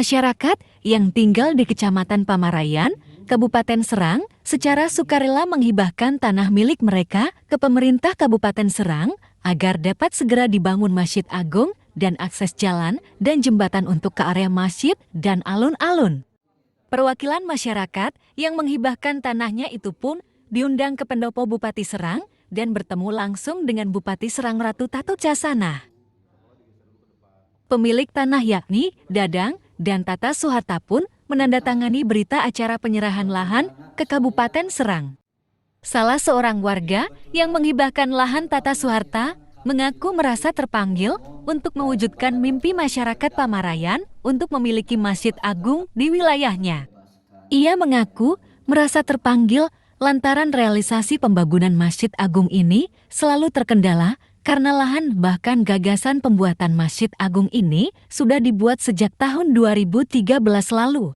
Masyarakat yang tinggal di Kecamatan Pamarayan, Kabupaten Serang, secara sukarela menghibahkan tanah milik mereka ke pemerintah Kabupaten Serang agar dapat segera dibangun Masjid Agung dan akses jalan dan jembatan untuk ke area masjid dan alun-alun. Perwakilan masyarakat yang menghibahkan tanahnya itu pun diundang ke pendopo Bupati Serang dan bertemu langsung dengan Bupati Serang Ratu Tatu Casana. Pemilik tanah yakni Dadang dan Tata Suharta pun menandatangani berita acara penyerahan lahan ke Kabupaten Serang. Salah seorang warga yang menghibahkan lahan Tata Suharta mengaku merasa terpanggil untuk mewujudkan mimpi masyarakat Pamarayan untuk memiliki Masjid Agung di wilayahnya. Ia mengaku merasa terpanggil lantaran realisasi pembangunan Masjid Agung ini selalu terkendala karena lahan bahkan gagasan pembuatan Masjid Agung ini sudah dibuat sejak tahun 2013 lalu.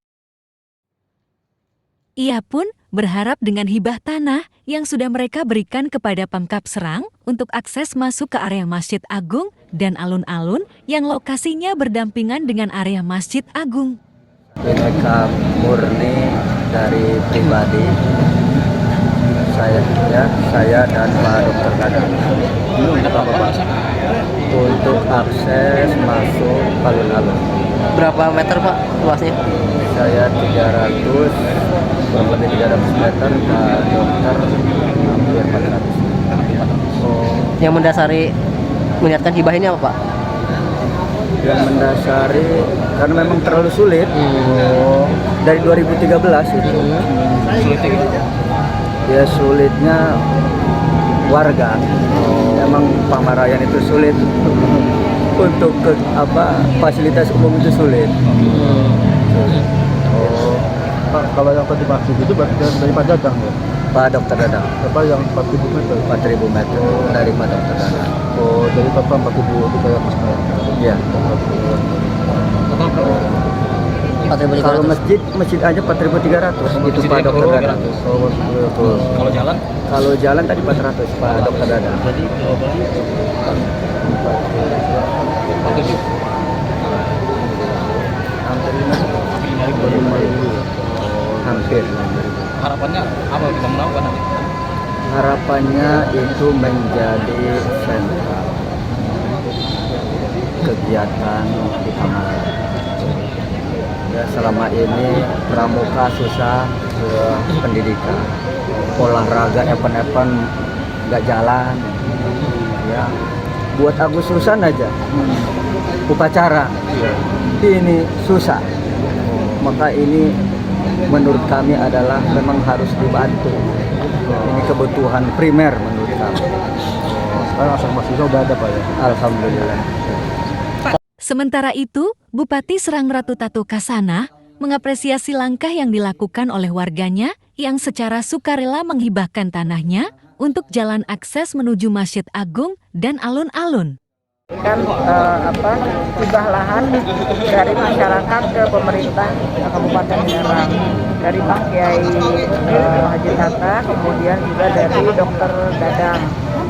Ia pun berharap dengan hibah tanah yang sudah mereka berikan kepada Pemkab Serang untuk akses masuk ke area Masjid Agung dan alun-alun yang lokasinya berdampingan dengan area Masjid Agung. Bineka murni dari pribadi saya dan Pak Dokter Dadang untuk akses masuk alun-alun. Berapa meter Pak luasnya? Saya 300, kurang lebih 300 meter, Pak Dokter hampir 400. Yang mendasari meniatkan hibah ini apa Pak? Yang mendasari karena memang terlalu sulit. Dari 2013 itu. Ya sulitnya warga. Memang Pamarayan itu sulit untuk fasilitas umum itu sulit. Pak, kalau yang tadi masjid itu berarti dari Pak Dadang ya? Pak Dokter Dadang. Apa yang 4.000 meter? 4.000 meter dari Pak Dokter Dadang. Oh, jadi total 4.300 meter. Iya. Kalau masjid aja 4.300 itu Pak Dokter Dadang. Kalau jalan tadi 400 Pak Dokter Dadang. Hampir. Harapannya apa bisa melakukan nanti? Harapannya itu menjadi sentra kegiatan di Pamarayan. Ya, selama ini pramuka susah ke pendidikan, olahraga event-event nggak jalan. Ya, buat Agustusan aja upacara ini susah. Maka ini menurut kami adalah memang harus dibantu. Ini kebutuhan primer menurut kami. Sekarang asal masjidnya udah ada Pak ya? Alhamdulillah. Sementara itu, Bupati Serang Ratu Tatu Casana mengapresiasi langkah yang dilakukan oleh warganya yang secara sukarela menghibahkan tanahnya untuk jalan akses menuju Masjid Agung dan alun-alun. Hibah lahan dari masyarakat ke pemerintah Kabupaten Serang, dari Pak Kiai Haji Tata, kemudian juga dari Dokter Dadang,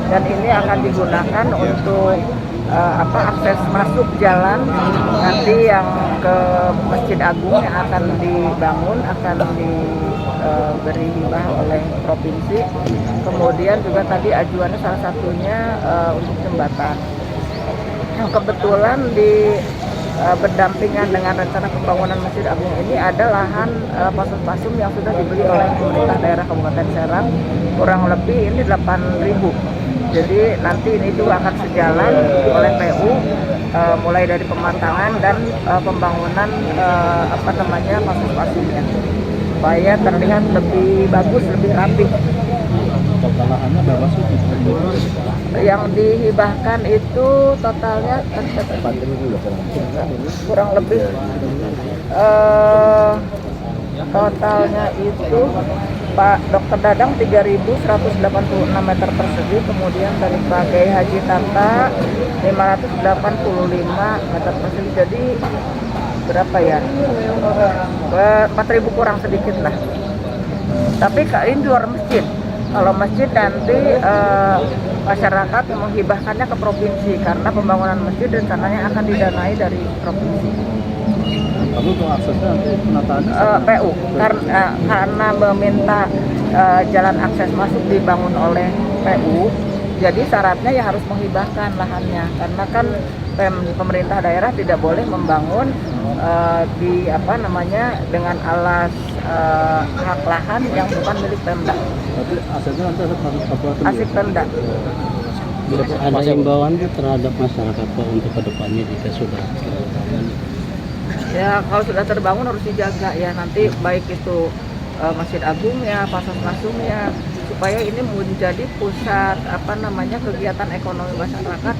dan ini akan digunakan untuk akses masuk jalan nanti yang ke Masjid Agung yang akan dibangun, akan diberi hibah oleh provinsi. Kemudian juga tadi ajuannya salah satunya untuk jembatan. Yang kebetulan berdampingan dengan rencana pembangunan Masjid Agung ini ada lahan pasum-pasum yang sudah dibeli oleh pemerintah daerah Kabupaten Serang, kurang lebih ini 8.000. Jadi nanti ini juga akan sejalan oleh PU mulai dari pematangan dan pembangunan pasum-pasumnya supaya terlihat lebih bagus, lebih rapi. Total lahannya berapa sih? Yang dihibahkan itu totalnya kurang lebih totalnya itu Pak Dokter Dadang 3.186 meter persegi, kemudian dari Pak Kiai Haji Tata 585 meter persegi. Jadi berapa ya? 4.000 kurang sedikit lah. Tapi ini di luar masjid. Kalau masjid nanti masyarakat menghibahkannya ke provinsi karena pembangunan masjid rencananya akan didanai dari provinsi. Lalu untuk aksesnya nanti penataan PU karena meminta jalan akses masuk dibangun oleh PU, jadi syaratnya ya harus menghibahkan lahannya karena kan pemerintah daerah tidak boleh membangun dengan alas hak lahan yang bukan milik Pemda. Berarti asetnya nanti aset masuk apa? Asik Pemda. Ada himbauan terhadap masyarakat Pak untuk kedepannya jika sudah terbangun? Ya kalau sudah terbangun harus dijaga ya, nanti baik itu Masjid Agung ya, Pasar Masum ya, supaya ini menjadi pusat kegiatan ekonomi masyarakat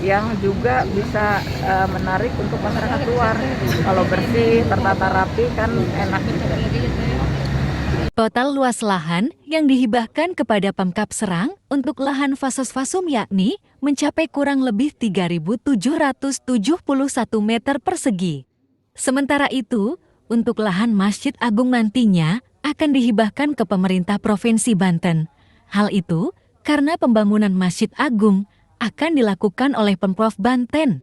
yang juga bisa menarik untuk masyarakat luar. Kalau bersih, tertata rapi kan enak. Total luas lahan yang dihibahkan kepada Pemkab Serang untuk lahan Fasos-Fasum yakni mencapai kurang lebih 3.771 meter persegi. Sementara itu, untuk lahan Masjid Agung nantinya akan dihibahkan ke pemerintah Provinsi Banten. Hal itu karena pembangunan Masjid Agung akan dilakukan oleh Pemprov Banten.